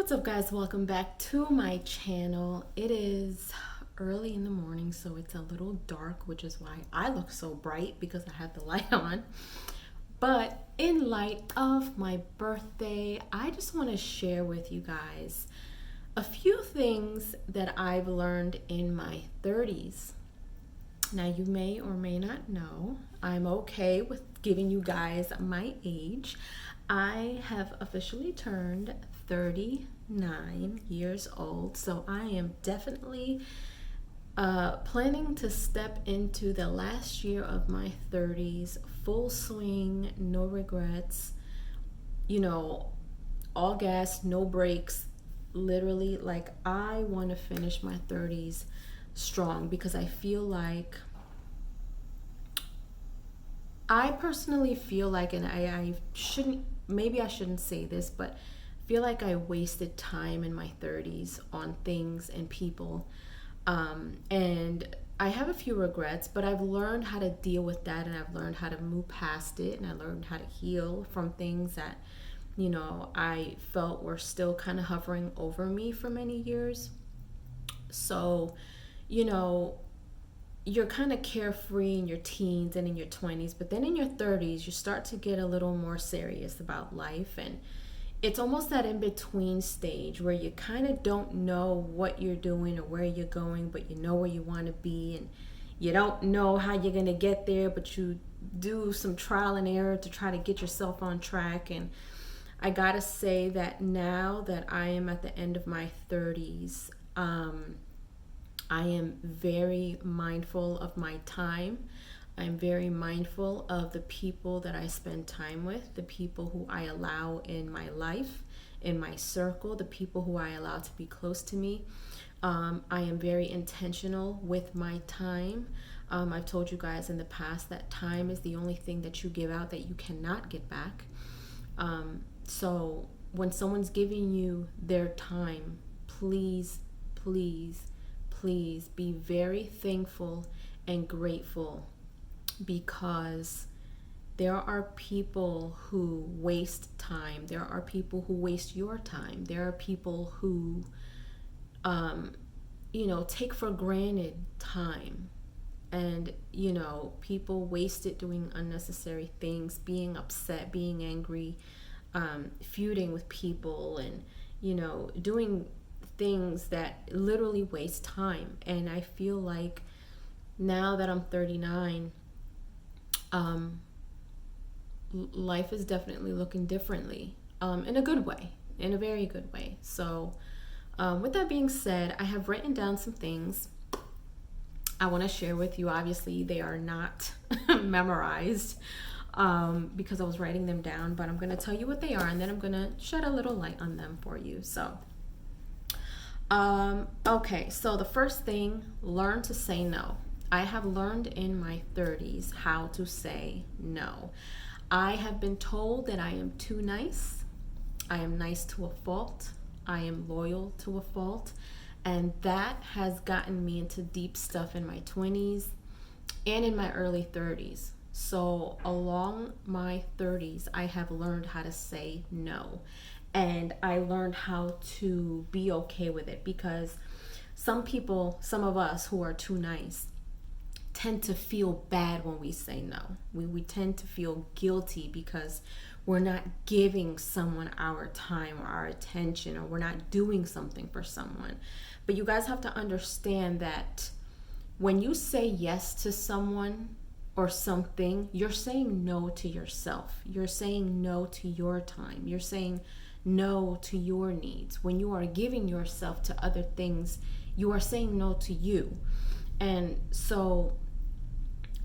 What's up, guys? Welcome back to my channel. It is early in the morning, so it's a little dark, which is why I look so bright because I have the light on. But in light of my birthday, I just want to share with you guys a few things that I've learned in my 30s. Now, you may or may not know, I'm okay with giving you guys my age. I have officially turned 39 years old, so I am definitely planning to step into the last year of my 30s, full swing, no regrets, all gas, no brakes. Literally, like, I want to finish my 30s strong because I personally feel like, and I shouldn't, maybe I shouldn't say this, but I feel like I wasted time in my 30s on things and people. And I have a few regrets, but I've learned how to deal with that, and I've learned how to move past it, and I learned how to heal from things that, I felt were still kind of hovering over me for many years. So, you're kind of carefree in your teens and in your 20s, but then in your 30s, you start to get a little more serious about life. And it's almost that in between stage where you kind of don't know what you're doing or where you're going, but you know where you want to be. And you don't know how you're going to get there, but you do some trial and error to try to get yourself on track. And I got to say that now that I am at the end of my 30s, I am very mindful of my time. I'm very mindful of the people that I spend time with, the people who I allow in my life, in my circle, the people who I allow to be close to me. I am very intentional with my time. I've told you guys in the past that time is the only thing that you give out that you cannot get back. So when someone's giving you their time, please, please, please be very thankful and grateful, because there are people who waste time. There are people who waste your time. There are people who, take for granted time. And, people waste it doing unnecessary things, being upset, being angry, feuding with people, and, doing things that literally waste time. And I feel like now that I'm 39, life is definitely looking differently, in a good way, in a very good way. So with that being said, I have written down some things I want to share with you. Obviously, they are not memorized, because I was writing them down, but I'm going to tell you what they are, and then I'm going to shed a little light on them for you. So okay, so the first thing, learn to say no. I have learned in my 30s how to say no. I have been told that I am too nice. I am nice to a fault. I am loyal to a fault. And that has gotten me into deep stuff in my 20s and in my early 30s. So along my 30s, I have learned how to say no. And I learned how to be okay with it, because some of us who are too nice tend to feel bad when we say no. We tend to feel guilty because we're not giving someone our time or our attention, or we're not doing something for someone. But you guys have to understand that when you say yes to someone or something, you're saying no to yourself. You're saying no to your time. You're saying no to your needs. When you are giving yourself to other things, you are saying no to you. And so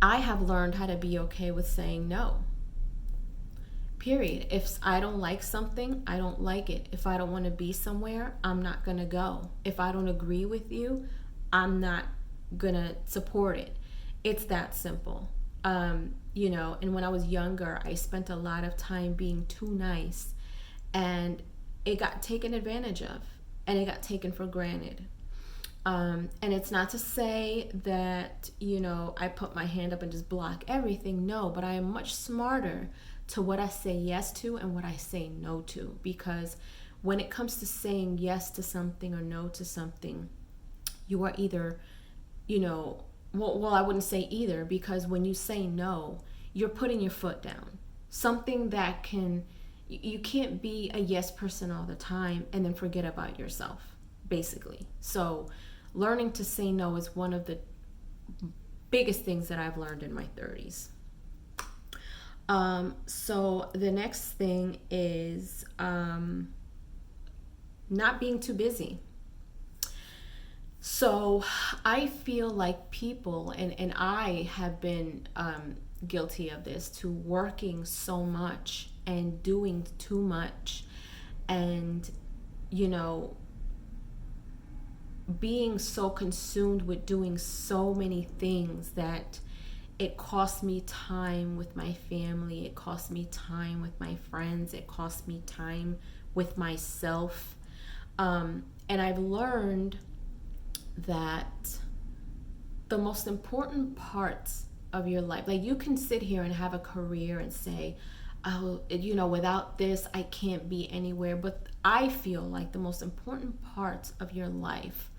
I have learned how to be okay with saying no. Period. If I don't like something, I don't like it. If I don't want to be somewhere, I'm not going to go. If I don't agree with you, I'm not going to support it. It's that simple. And when I was younger, I spent a lot of time being too nice, and it got taken advantage of, and it got taken for granted. And it's not to say that, I put my hand up and just block everything. No, but I am much smarter to what I say yes to and what I say no to, because when it comes to saying yes to something or no to something, you are either, well, I wouldn't say either, because when you say no, you're putting your foot down. Something that you can't be a yes person all the time and then forget about yourself, basically. So learning to say no is one of the biggest things that I've learned in my 30s. So the next thing is not being too busy. So I feel like people, and I have been guilty of this, to working so much and doing too much, and being so consumed with doing so many things that it costs me time with my family, it costs me time with my friends, it costs me time with myself. And I've learned that the most important parts of your life, like, you can sit here and have a career and say, oh, without this I can't be anywhere, but I feel like the most important parts of your life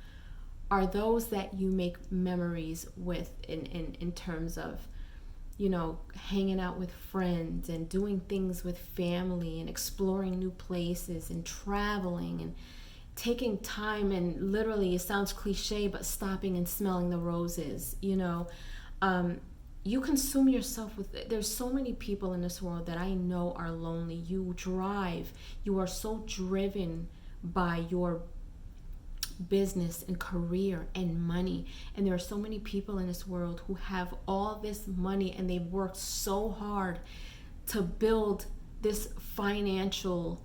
are those that you make memories with, in terms of hanging out with friends and doing things with family and exploring new places and traveling and taking time, and literally, it sounds cliche, but stopping and smelling the roses. You consume yourself with, there's so many people in this world that I know are lonely. You are so driven by your business and career and money, and there are so many people in this world who have all this money and they've worked so hard to build this financial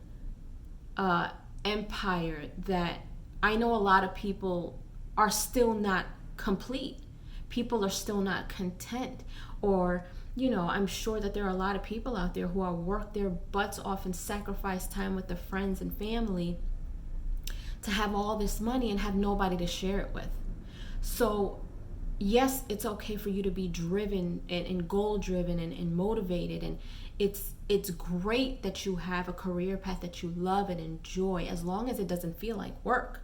empire that I know a lot of people are still not complete. People are still not content, or I'm sure that there are a lot of people out there who are worked their butts off and sacrifice time with their friends and family to have all this money and have nobody to share it with. So yes, it's okay for you to be driven and goal driven and motivated, and it's great that you have a career path that you love and enjoy, as long as it doesn't feel like work.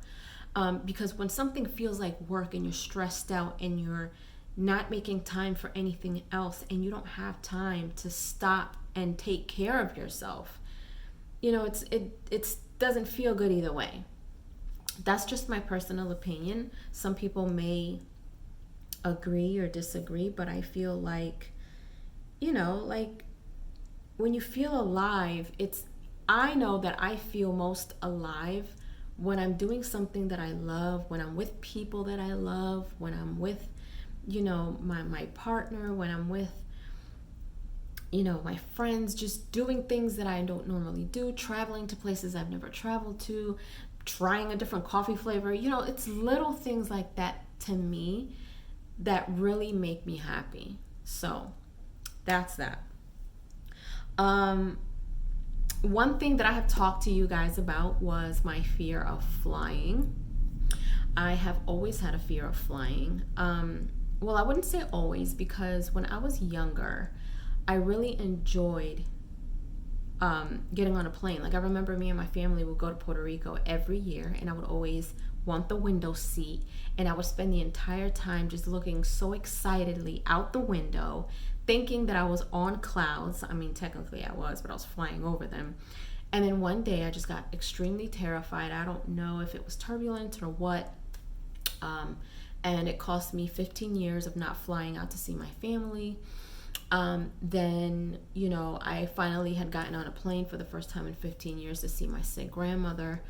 Because when something feels like work and you're stressed out and you're not making time for anything else, and you don't have time to stop and take care of yourself, it doesn't feel good either way. That's just my personal opinion. Some people may agree or disagree, but I feel like, like, when you feel alive, I know that I feel most alive when I'm doing something that I love, when I'm with people that I love, when I'm with, my partner, when I'm with, my friends, just doing things that I don't normally do, traveling to places I've never traveled to, trying a different coffee flavor. It's little things like that to me that really make me happy. So that's that. One thing that I have talked to you guys about was my fear of flying. I have always had a fear of flying. Well, I wouldn't say always, because when I was younger, I really enjoyed getting on a plane. Like, I remember me and my family would go to Puerto Rico every year, and I would always want the window seat, and I would spend the entire time just looking so excitedly out the window, thinking that I was on clouds. I mean, technically I was, but I was flying over them. And then one day I just got extremely terrified. I don't know if it was turbulence or what. And it cost me 15 years of not flying out to see my family. Then, I finally had gotten on a plane for the first time in 15 years to see my sick grandmother,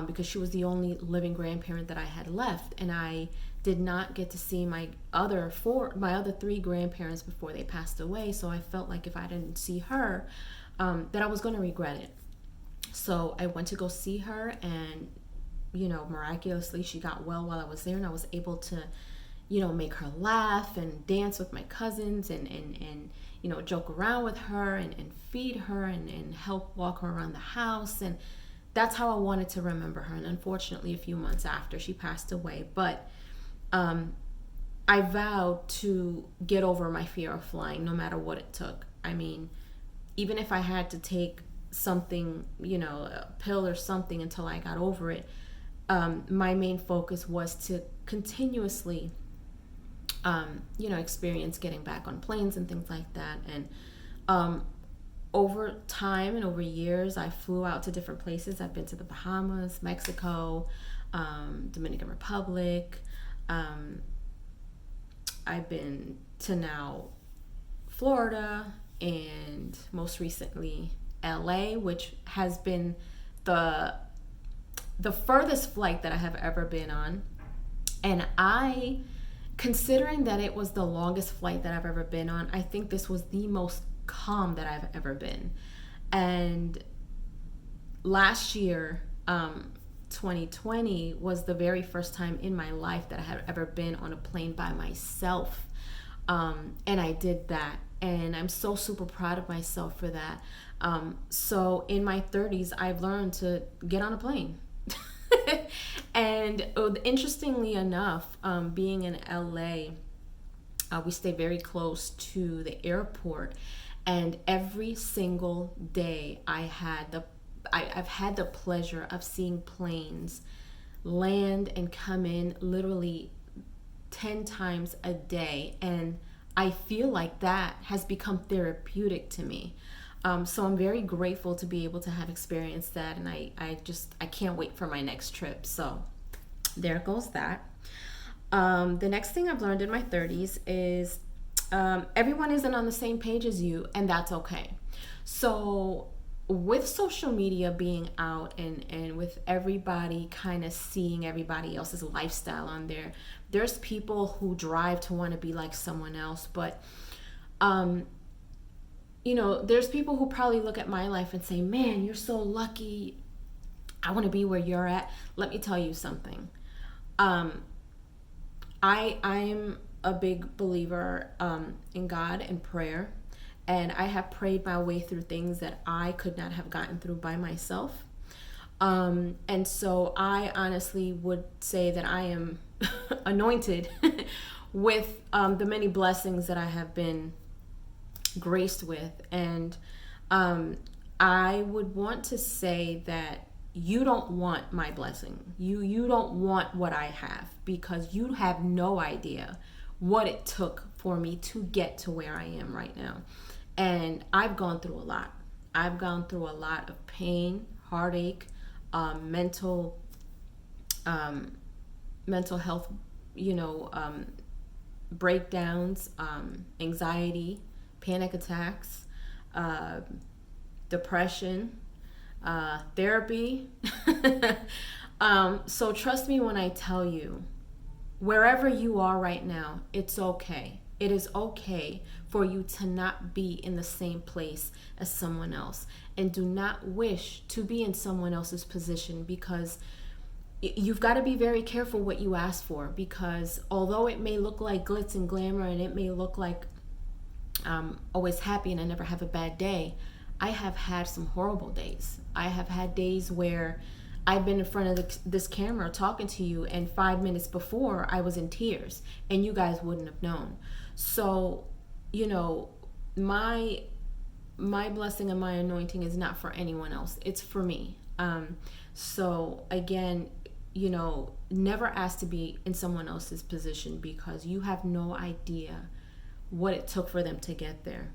because she was the only living grandparent that I had left. And I did not get to see my other 3 grandparents before they passed away. So I felt like if I didn't see her, that I was going to regret it. So I went to go see her, and, miraculously she got well while I was there, and I was able to, make her laugh and dance with my cousins and joke around with her and feed her and help walk her around the house. And that's how I wanted to remember her. And unfortunately, a few months after, she passed away. But I vowed to get over my fear of flying, no matter what it took. I mean, even if I had to take something, a pill or something until I got over it. My main focus was to continuously, experience getting back on planes and things like that. And over time and over years, I flew out to different places. I've been to the Bahamas, Mexico, Dominican Republic. I've been to now Florida, and most recently LA, which has been the furthest flight that I have ever been on. And considering that it was the longest flight that I've ever been on, I think this was the most calm that I've ever been. And last year, 2020 was the very first time in my life that I had ever been on a plane by myself. And I did that. And I'm so super proud of myself for that. So in my 30s, I've learned to get on a plane. And interestingly enough, being in LA, we stay very close to the airport. And every single day I've had the pleasure of seeing planes land and come in literally 10 times a day. And I feel like that has become therapeutic to me. So I'm very grateful to be able to have experienced that. And I can't wait for my next trip. So there goes that. The next thing I've learned in my 30s is everyone isn't on the same page as you, and that's okay. So with social media being out and with everybody kind of seeing everybody else's lifestyle on there, there's people who drive to want to be like someone else, but there's people who probably look at my life and say, man, you're so lucky, I want to be where you're at. Let me tell you something. I'm a big believer in God and prayer. And I have prayed my way through things that I could not have gotten through by myself. And so I honestly would say that I am anointed with the many blessings that I have been graced with. And I would want to say that you don't want my blessing. You don't want what I have, because you have no idea what it took for me to get to where I am right now. And I've gone through a lot. I've gone through a lot of pain, heartache, mental health, breakdowns, anxiety, panic attacks, depression, therapy. So trust me when I tell you, wherever you are right now, it's okay. It is okay for you to not be in the same place as someone else. And do not wish to be in someone else's position, because you've got to be very careful what you ask for. Because although it may look like glitz and glamour, and it may look like I'm always happy and I never have a bad day, I have had some horrible days. I have had days where I've been in front of this camera talking to you, and 5 minutes before I was in tears, and you guys wouldn't have known. So, my blessing and my anointing is not for anyone else. It's for me. So again, never ask to be in someone else's position, because you have no idea what it took for them to get there.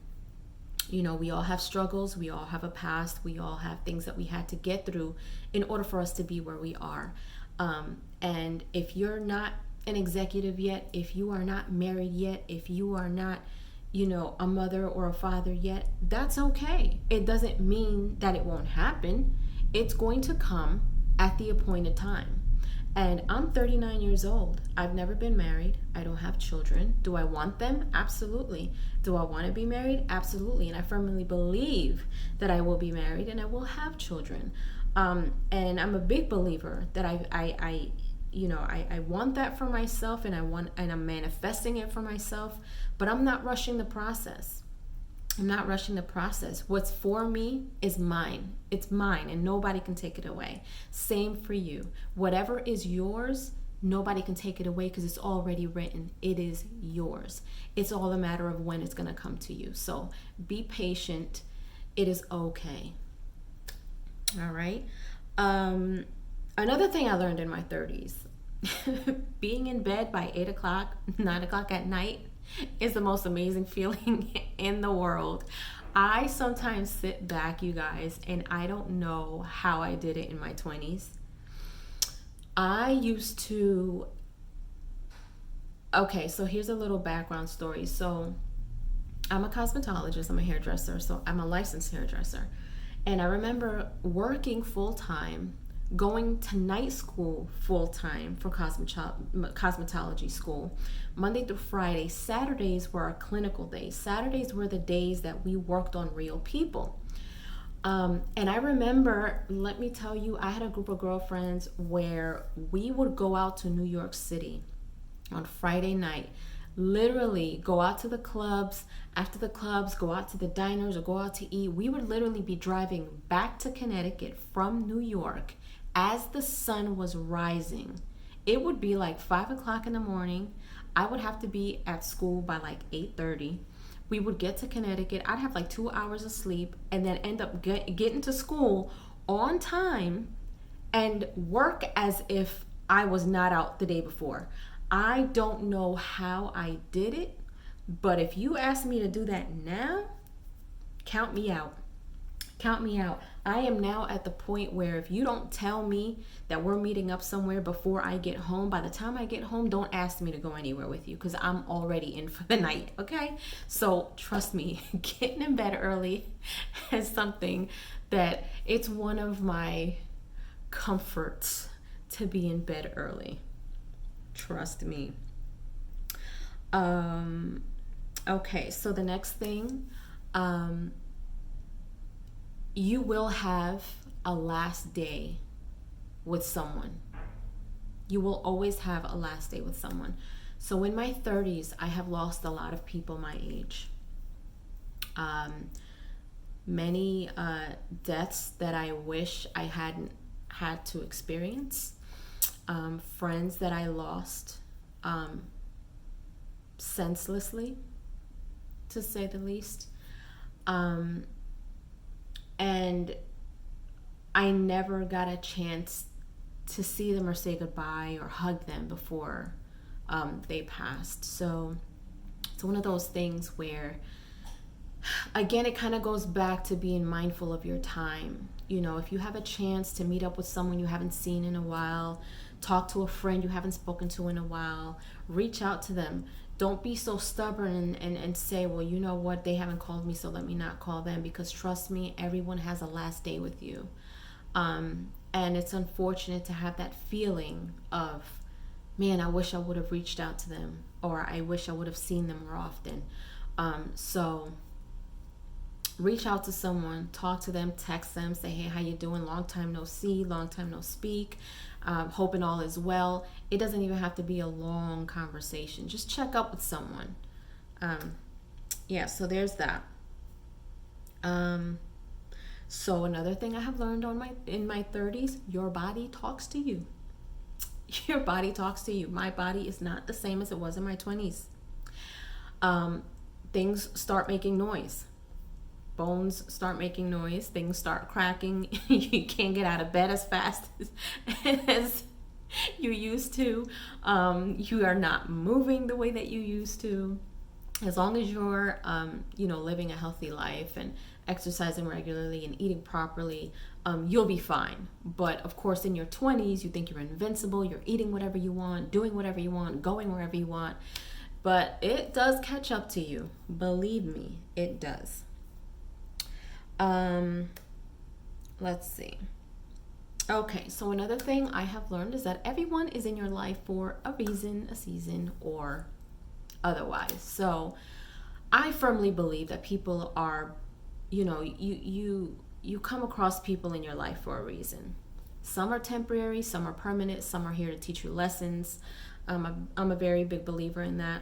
We all have struggles, we all have a past, we all have things that we had to get through in order for us to be where we are. And if you're not an executive yet, if you are not married yet, if you are not, a mother or a father yet, that's okay. It doesn't mean that it won't happen. It's going to come at the appointed time. And I'm 39 years old. I've never been married. I don't have children. Do I want them? Absolutely. Do I want to be married? Absolutely. And I firmly believe that I will be married and I will have children. And I'm a big believer that I want that for myself, and I'm manifesting it for myself, but I'm not rushing the process. I'm not rushing the process. What's for me is mine. It's mine, and nobody can take it away. Same for you. Whatever is yours, nobody can take it away, because it's already written. It is yours. It's all a matter of when it's going to come to you. So be patient. It is okay. All right. Um, Another thing I learned in my 30s, being in bed by 8 o'clock, 9 o'clock at night is the most amazing feeling in the world. I sometimes sit back, you guys, and I don't know how I did it in my 20s. I used to, okay, so here's a little background story. So I'm a cosmetologist, I'm a hairdresser, so I'm a licensed hairdresser. And I remember working full time, going to night school full time for cosmetology school, Monday through Friday. Saturdays were our clinical days. Saturdays were the days that we worked on real people. And I remember, let me tell you, I had a group of girlfriends where we would go out to New York City on Friday night, literally go out to the clubs, after the clubs, go out to the diners or go out to eat. We would literally be driving back to Connecticut from New York as the sun was rising. It would be like 5 o'clock in the morning. I would have to be at school by like 8:30. We would get to Connecticut. I'd have like 2 hours of sleep and then end up getting to school on time and work as if I was not out the day before. I don't know how I did it, but if you ask me to do that now, count me out. Count me out. I am now at the point where if you don't tell me that we're meeting up somewhere before I get home, by the time I get home, don't ask me to go anywhere with you because I'm already in for the night, okay? So trust me, getting in bed early is something that it's one of my comforts to be in bed early. Trust me. Okay, so the next thing, you will have a last day with someone. You will always have a last day with someone. So in my 30s, I have lost a lot of people my age. Many deaths that I wish I hadn't had to experience. Friends that I lost senselessly, to say the least. And I never got a chance to see them or say goodbye or hug them before they passed. So it's one of those things where, again, it kind of goes back to being mindful of your time. You know, if you have a chance to meet up with someone you haven't seen in a while, talk to a friend you haven't spoken to in a while, reach out to them. Don't be so stubborn and say, well, you know what, they haven't called me, so let me not call them, because trust me, everyone has a last day with you. And it's unfortunate to have that feeling of, man, I wish I would have reached out to them, or I wish I would have seen them more often. So reach out to someone, talk to them, text them, say, hey, how you doing? Long time no see, long time no speak. Hoping all is well. It doesn't even have to be a long conversation. Just check up with someone. Yeah, so there's that. So another thing I have learned in my 30s, your body talks to you. Your body talks to you. My body is not the same as it was in my 20s. Things start making noise. Bones start making noise, things start cracking, you can't get out of bed as fast as you used to. You are not moving the way that you used to. As long as you're, living a healthy life and exercising regularly and eating properly, you'll be fine. But of course, in your 20s, you think you're invincible, you're eating whatever you want, doing whatever you want, going wherever you want. But it does catch up to you. Believe me, it does. Let's see. Okay, so another thing I have learned is that everyone is in your life for a reason, a season, or otherwise. So I firmly believe that people are, you come across people in your life for a reason. Some are temporary, some are permanent, some are here to teach you lessons. I'm a very big believer in that,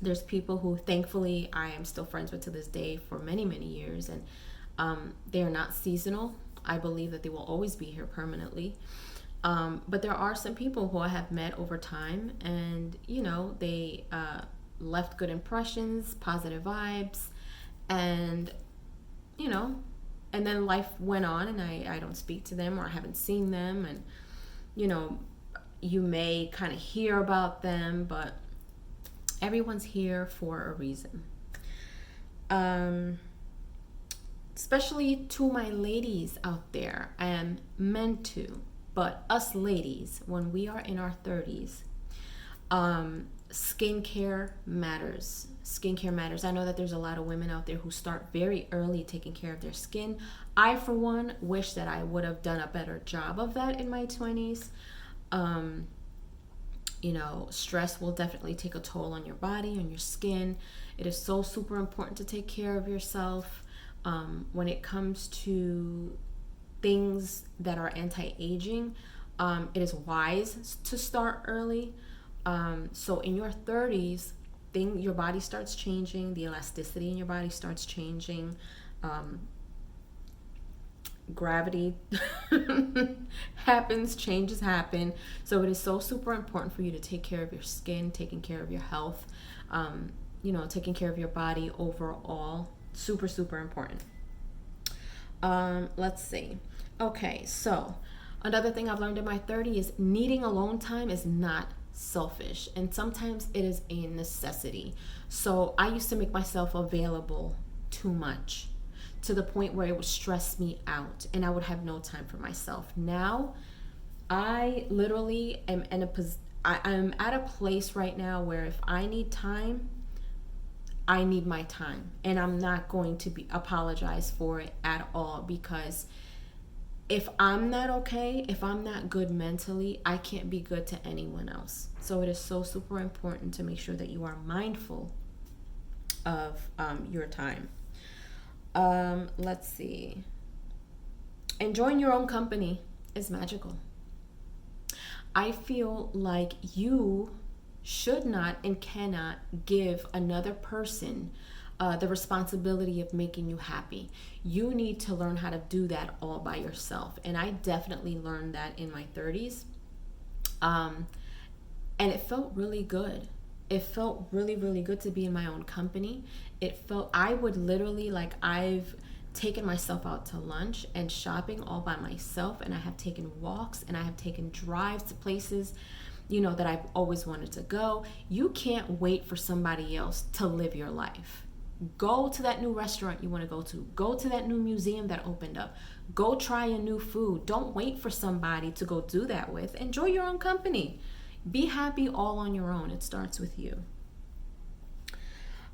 There's people who, thankfully, I am still friends with to this day for many, many years, and they are not seasonal. I believe that they will always be here permanently. But there are some people who I have met over time, and, they left good impressions, positive vibes, and, And then life went on, and I don't speak to them, or I haven't seen them. And, you know, you may kind of hear about them, but everyone's here for a reason. Especially to my ladies out there, I am meant to, but us ladies, when we are in our 30s, skincare matters. Skincare matters. I know that there's a lot of women out there who start very early taking care of their skin. I, for one, wish that I would have done a better job of that in my 20s. You know, stress will definitely take a toll on your body, on your skin. It is so super important to take care of yourself. When it comes to things that are anti-aging, it is wise to start early. So in your 30s, your body starts changing, the elasticity in your body starts changing, gravity happens, changes happen. So it is so super important for you to take care of your skin, taking care of your health, you know, taking care of your body overall. Super, super important. Let's see. Okay, so another thing I've learned in my 30s is needing alone time is not selfish, and sometimes it is a necessity. So I used to make myself available too much, to the point where it would stress me out and I would have no time for myself. Now I literally am I'm at a place right now where if I need time, I need my time, and I'm not going to apologize for it at all, because if I'm not okay, if I'm not good mentally, I can't be good to anyone else. So it is so super important to make sure that you are mindful of your time. Let's see. Enjoying your own company is magical. I feel like you should not and cannot give another person the responsibility of making you happy. You need to learn how to do that all by yourself. And I definitely learned that in my 30s. And it felt really good. It felt really, really good to be in my own company. I would literally, like, I've taken myself out to lunch and shopping all by myself. And I have taken walks and I have taken drives to places, you know, that I've always wanted to go. You can't wait for somebody else to live your life. Go to that new restaurant you want to go to. Go to that new museum that opened up. Go try a new food. Don't wait for somebody to go do that with. Enjoy your own company. Be happy all on your own. It starts with you.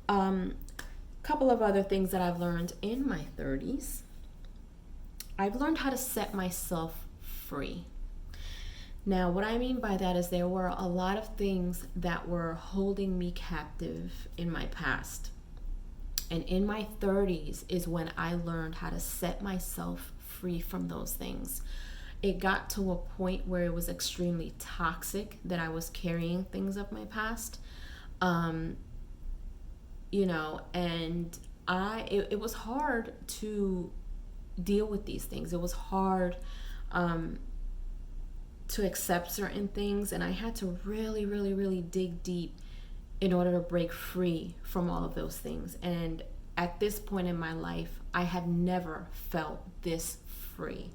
Couple of other things that I've learned in my 30s. I've learned how to set myself free. Now, what I mean by that is there were a lot of things that were holding me captive in my past. And in my 30s is when I learned how to set myself free from those things. It got to a point where it was extremely toxic that I was carrying things of my past. You know, and it was hard to deal with these things. It was hard to accept certain things, and I had to really, really, really dig deep in order to break free from all of those things. And at this point in my life, I had never felt this free.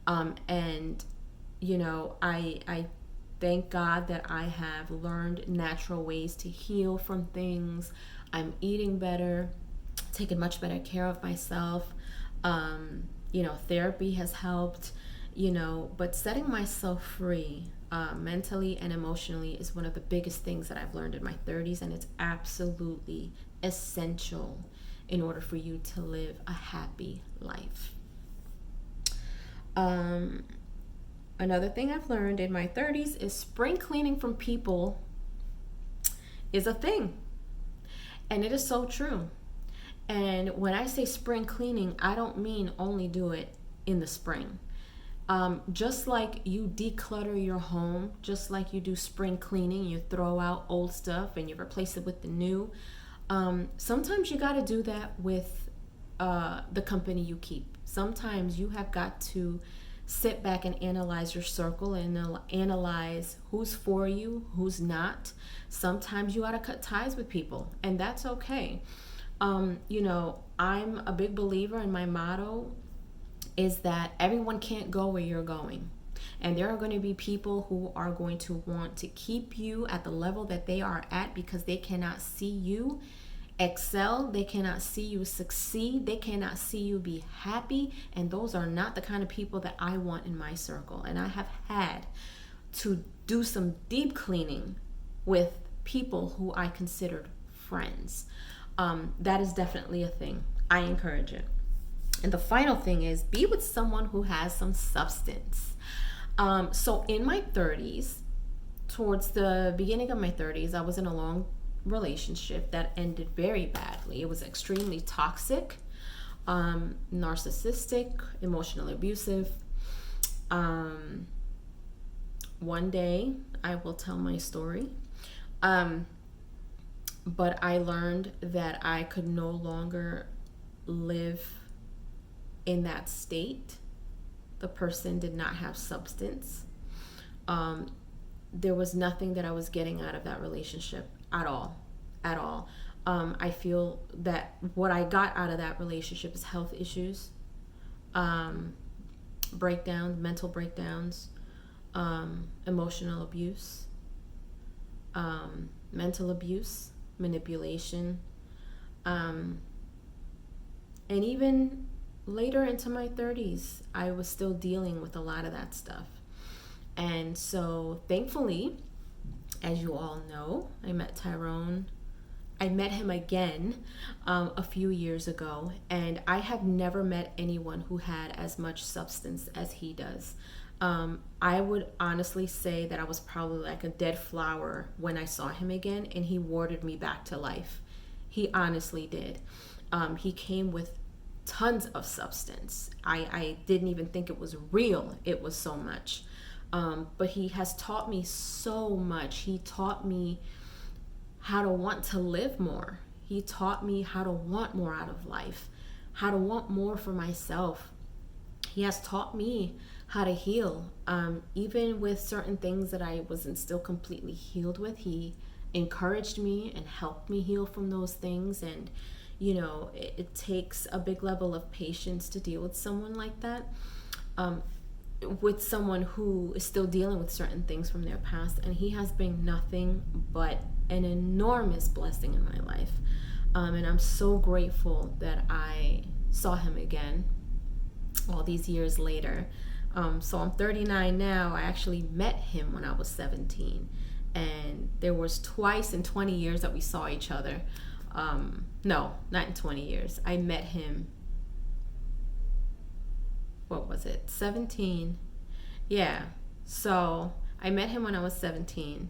And, you know, I thank God that I have learned natural ways to heal from things. I'm eating better, taking much better care of myself. You know, therapy has helped. You know, but setting myself free mentally and emotionally is one of the biggest things that I've learned in my 30s, and it's absolutely essential in order for you to live a happy life. Another thing I've learned in my 30s is spring cleaning from people is a thing, and it is so true. And when I say spring cleaning, I don't mean only do it in the spring. Just like you declutter your home, just like you do spring cleaning, you throw out old stuff and you replace it with the new. Sometimes you got to do that with the company you keep. Sometimes you have got to sit back and analyze your circle and analyze who's for you, who's not. Sometimes you got to cut ties with people, and that's okay. You know, I'm a big believer in my motto, is that everyone can't go where you're going. And there are going to be people who are going to want to keep you at the level that they are at because they cannot see you excel, they cannot see you succeed, they cannot see you be happy. And those are not the kind of people that I want in my circle. And I have had to do some deep cleaning with people who I considered friends. That is definitely a thing. I encourage it. And the final thing is, be with someone who has some substance. So in my 30s, towards the beginning of my 30s, I was in a long relationship that ended very badly. It was extremely toxic, narcissistic, emotionally abusive. One day I will tell my story. But I learned that I could no longer live in that state. The person did not have substance. There was nothing that I was getting out of that relationship at all. I feel that what I got out of that relationship is health issues, breakdowns, mental breakdowns, emotional abuse, mental abuse, manipulation, and even later into my 30s, I was still dealing with a lot of that stuff. And so thankfully, as you all know, I met Tyrone. I met him again a few years ago, and I have never met anyone who had as much substance as he does. I would honestly say that I was probably like a dead flower when I saw him again, and he warded me back to life. He honestly did. He came with tons of substance. I didn't even think it was real. It was so much. But he has taught me so much. He taught me how to want to live more. He taught me how to want more out of life, how to want more for myself. He has taught me how to heal. Even with certain things that I wasn't still completely healed with, he encouraged me and helped me heal from those things. And you know, it takes a big level of patience to deal with someone like that, with someone who is still dealing with certain things from their past. And he has been nothing but an enormous blessing in my life. And I'm so grateful that I saw him again all these years later. So I'm 39 now. I actually met him when I was 17. And there was twice in 20 years that we saw each other. No, not in 20 years. I met him, what was it, 17? Yeah, so I met him when I was 17.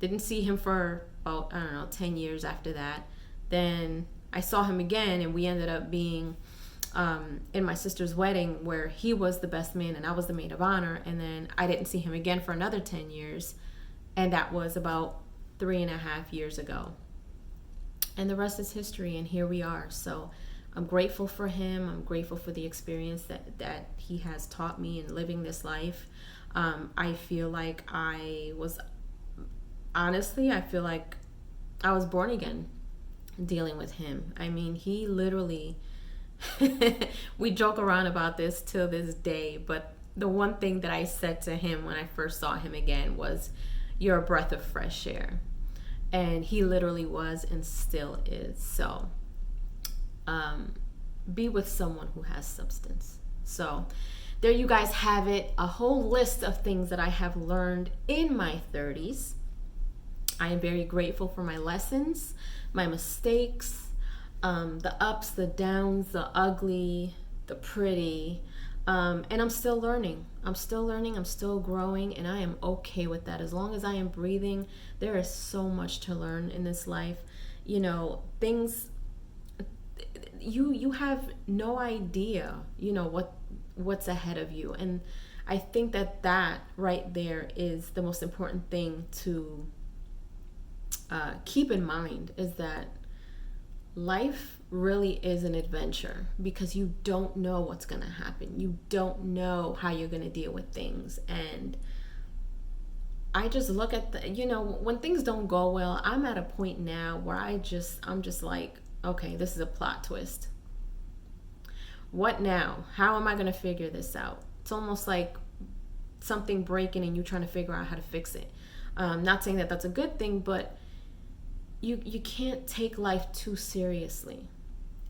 Didn't see him for about, 10 years after that. Then I saw him again, and we ended up being in my sister's wedding, where he was the best man and I was the maid of honor. And then I didn't see him again for another 10 years, and that was about 3.5 years ago. And the rest is history, and here we are. So I'm grateful for him. I'm grateful for the experience that he has taught me in living this life. I feel like I was born again dealing with him. I mean, he literally, we joke around about this till this day, but the one thing that I said to him when I first saw him again was, "You're a breath of fresh air." And he literally was and still is. So be with someone who has substance. So there you guys have it, a whole list of things that I have learned in my 30s. I am very grateful for my lessons, my mistakes, the ups, the downs, the ugly, the pretty. And I'm still learning. I'm still growing, and I am okay with that. As long as I am breathing, there is so much to learn in this life. You know, things, you have no idea, what's ahead of you. And I think that right there is the most important thing to keep in mind, is that life really is an adventure, because you don't know what's going to happen. You don't know how you're going to deal with things. And I just look at when things don't go well, I'm at a point now where I'm just like, okay, this is a plot twist. What now? How am I going to figure this out? It's almost like something breaking and you're trying to figure out how to fix it. Not saying that that's a good thing, but you can't take life too seriously.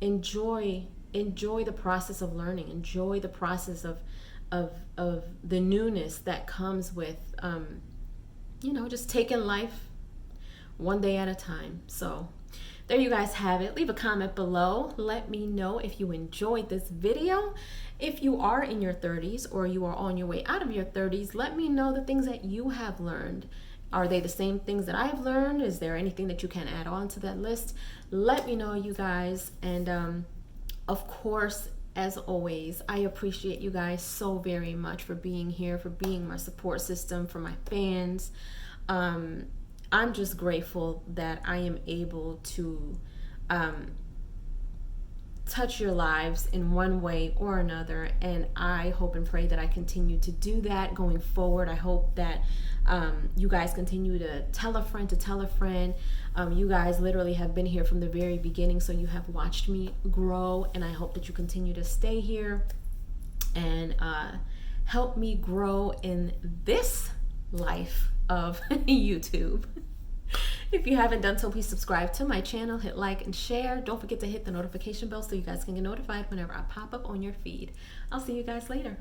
Enjoy the process of learning. Enjoy the process of the newness that comes with just taking life one day at a time. So there you guys have it. Leave a comment below. Let me know if you enjoyed this video. If you are in your 30s or you are on your way out of your 30s, let me know the things that you have learned. Are they the same things that I have learned? Is there anything that you can add on to that list? Let me know, you guys. And of course, as always, I appreciate you guys so very much for being here, for being my support system, for my fans. I'm just grateful that I am able to touch your lives in one way or another, and I hope and pray that I continue to do that going forward. I hope that you guys continue to tell a friend to tell a friend. You guys literally have been here from the very beginning, so you have watched me grow, and I hope that you continue to stay here and help me grow in this life of YouTube. If you haven't done so, please subscribe to my channel, hit like and share. Don't forget to hit the notification bell so you guys can get notified whenever I pop up on your feed. I'll see you guys later.